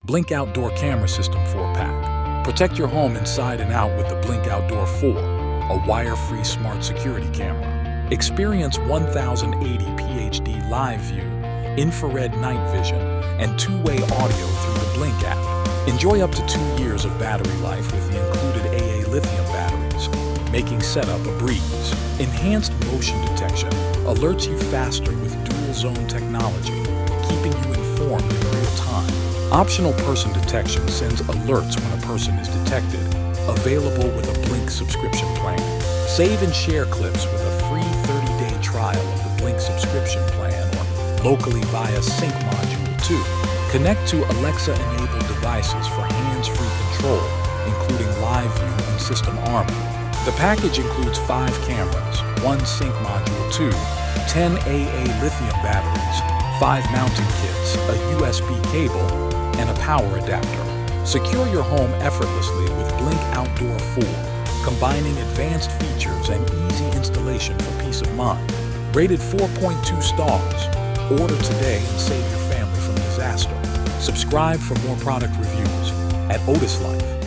Blink Outdoor Camera System 4-pack. Protect your home inside and out with the Blink Outdoor 4, a wire-free smart security camera. Experience 1080 PHD live view, infrared night vision, and two-way audio through the Blink app. Enjoy up to 2 years of battery life with the included AA lithium batteries, making setup a breeze. Enhanced motion detection alerts you faster with dual-zone technology, keeping you informed in real time. Optional person detection sends alerts when a person is detected, available with a Blink subscription plan. Save and share clips with a free 30-day trial of the Blink subscription plan or locally via Sync Module 2. Connect to Alexa-enabled devices for hands-free control, including live view and system armor. The package includes 5 cameras, 1 Sync Module 2, 10 AA lithium batteries, 5 mounting kits, a USB cable, and a power adapter. Secure your home effortlessly with Blink Outdoor 4, combining advanced features and easy installation for peace of mind. Rated 4.2 stars. Order today and save your family from disaster. Subscribe for more product reviews at Otis Life.